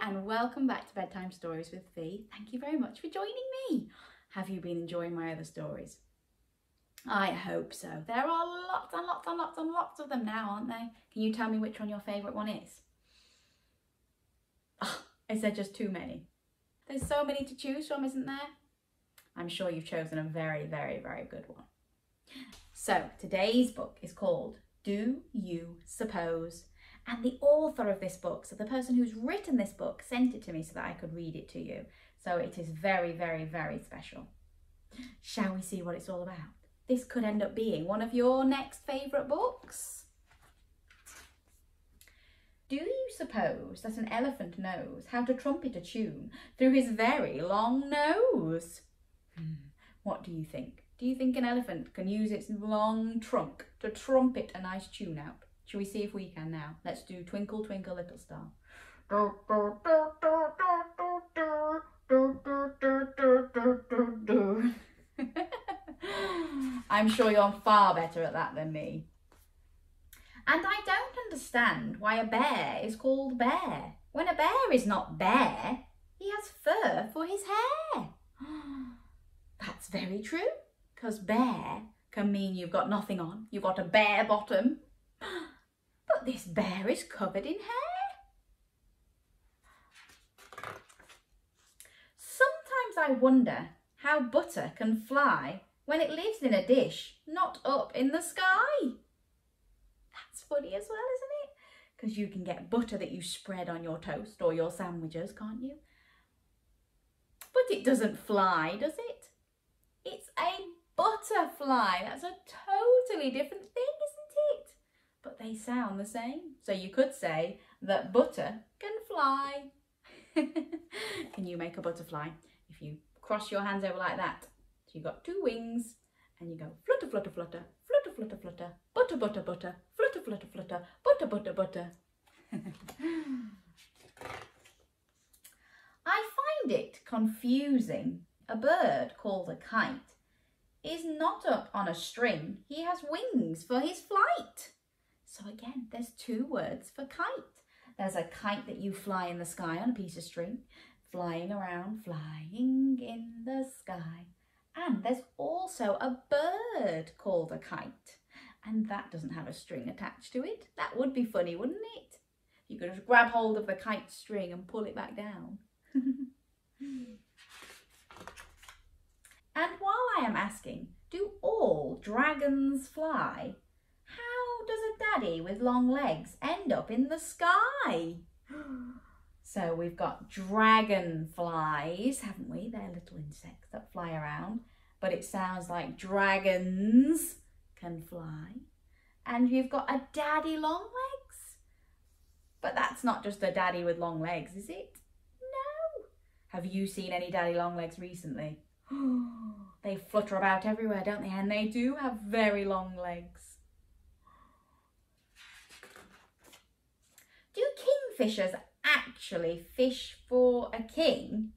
and welcome back to Bedtime Stories with Fee. Thank you very much for joining me. Have you been enjoying my other stories? I hope so. There are lots and lots and lots and lots of them now, aren't there? Can you tell me which one your favourite one is? Oh, is there just too many? There's so many to choose from, isn't there? I'm sure you've chosen a very, very, very good one. So today's book is called Do You Suppose? And the author of this book, so the person who's written this book, sent it to me so that I could read it to you. So it is very, very, very special. Shall we see what it's all about? This could end up being one of your next favourite books. Do you suppose that an elephant knows how to trumpet a tune through his very long nose? What do you think? Do you think an elephant can use its long trunk to trumpet a nice tune out? Shall we see if we can now? Let's do Twinkle, Twinkle, Little Star. I'm sure you're far better at that than me. And I don't understand why a bear is called Bear. When a bear is not bare, he has fur for his hair. That's very true, because bare can mean you've got nothing on. You've got a bare bottom. But this bear is covered in hair. Sometimes I wonder how butter can fly when it lives in a dish, not up in the sky. That's funny as well, isn't it? Because you can get butter that you spread on your toast or your sandwiches, can't you? But it doesn't fly, does it? It's a butterfly. That's a totally different thing, isn't it? But they sound the same. So you could say that butter can fly. Can you make a butterfly? If you cross your hands over like that, so you've got two wings and you go flutter, flutter, flutter, flutter, flutter, flutter, butter, butter, butter, flutter, flutter, flutter, butter, butter, butter. I find it confusing. A bird called a kite is not up on a string. He has wings for his flight. So again, there's two words for kite. There's a kite that you fly in the sky on a piece of string, flying around, flying in the sky. And there's also a bird called a kite. And that doesn't have a string attached to it. That would be funny, wouldn't it? You could just grab hold of the kite string and pull it back down. And while I am asking, do all dragons fly? How does a daddy with long legs end up in the sky? So we've got dragonflies, haven't we? They're little insects that fly around, but it sounds like dragons can fly. And you've got a daddy long legs. But that's not just a daddy with long legs, is it? No. Have you seen any daddy long legs recently? They flutter about everywhere, don't they? And they do have very long legs. Do kingfishers actually fish for a king?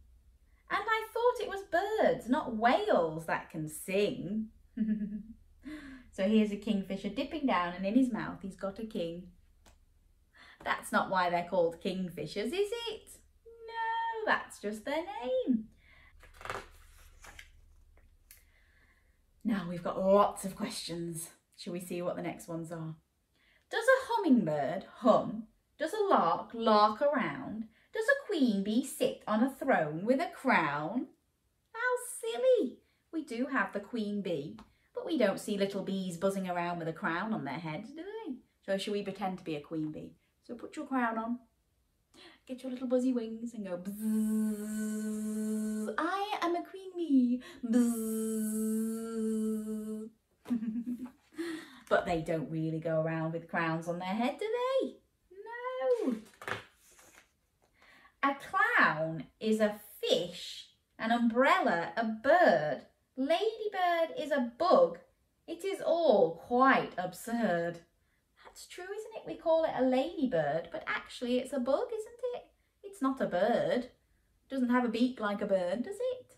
And I thought it was birds, not whales, that can sing. So here's a kingfisher dipping down, and in his mouth he's got a king. That's not why they're called kingfishers, is it? No, that's just their name. Now we've got lots of questions. Shall we see what the next ones are? Does a hummingbird hum? Does a lark lark around? Does a queen bee sit on a throne with a crown? How silly! We do have the queen bee, but we don't see little bees buzzing around with a crown on their heads, do they? So shall we pretend to be a queen bee? So put your crown on, get your little buzzy wings and go bzzz. I am a queen bee. Bzzz. But they don't really go around with crowns on their head, do they? No. A clown is a fish, an umbrella a bird, ladybird is a bug. It is all quite absurd. That's true, isn't it? We call it a ladybird, but actually it's a bug, isn't it? It's not a bird. It doesn't have a beak like a bird, does it?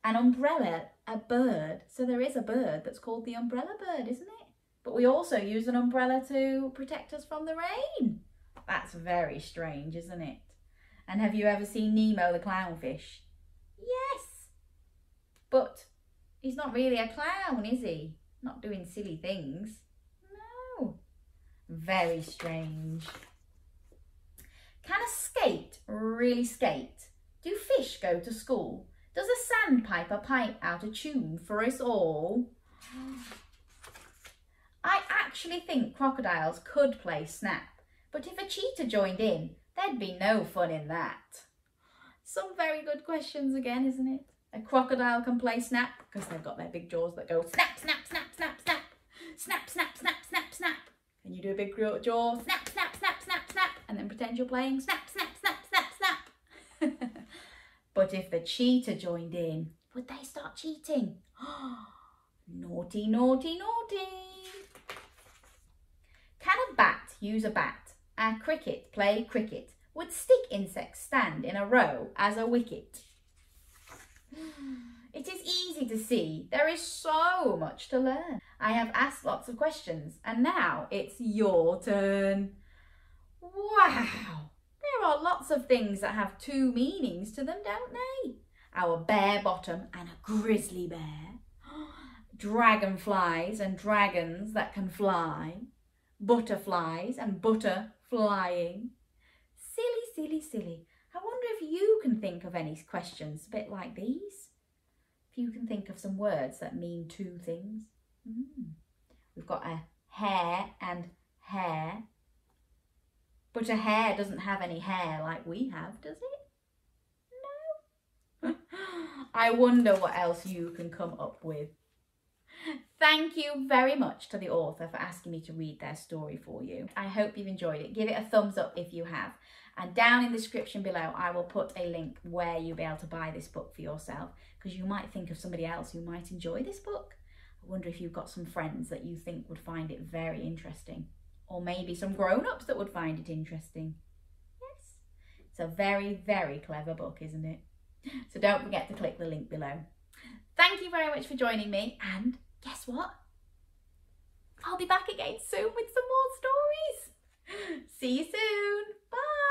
An umbrella, a bird. So there is a bird that's called the umbrella bird, isn't it? But we also use an umbrella to protect us from the rain. That's very strange, isn't it? And have you ever seen Nemo the clownfish? Yes. But he's not really a clown, is he? Not doing silly things. No. Very strange. Can a skate really skate? Do fish go to school? Does a sandpiper pipe out a tune for us all? I actually think crocodiles could play snap, but if a cheetah joined in, there'd be no fun in that. Some very good questions again, isn't it? A crocodile can play snap because they've got their big jaws that go snap, snap, snap, snap, snap, snap, snap, snap, snap, snap. Can you do a big jaw? Snap, snap, snap, snap, snap, and then pretend you're playing snap, snap, snap, snap, snap. But if the cheetah joined in, would they start cheating? Naughty, naughty, naughty. Can a bat use a bat? A cricket play cricket? Would stick insects stand in a row as a wicket? It is easy to see there is so much to learn. I have asked lots of questions and now it's your turn. Wow, there are lots of things that have two meanings to them, don't they? Our bare bottom and a grizzly bear. Dragonflies and dragons that can fly. Butterflies and butter flying. Silly, silly, silly. I wonder if you can think of any questions a bit like these. If you can think of some words that mean two things. We've got a hare and hair. But a hare doesn't have any hair like we have, does it? No. I wonder what else you can come up with. Thank you very much to the author for asking me to read their story for you. I hope you've enjoyed it. Give it a thumbs up if you have. And down in the description below, I will put a link where you'll be able to buy this book for yourself, because you might think of somebody else who might enjoy this book. I wonder if you've got some friends that you think would find it very interesting, or maybe some grown-ups that would find it interesting. Yes, it's a very, very clever book, isn't it? So don't forget to click the link below. Thank you very much for joining me, and guess what? I'll be back again soon with some more stories. See you soon. Bye.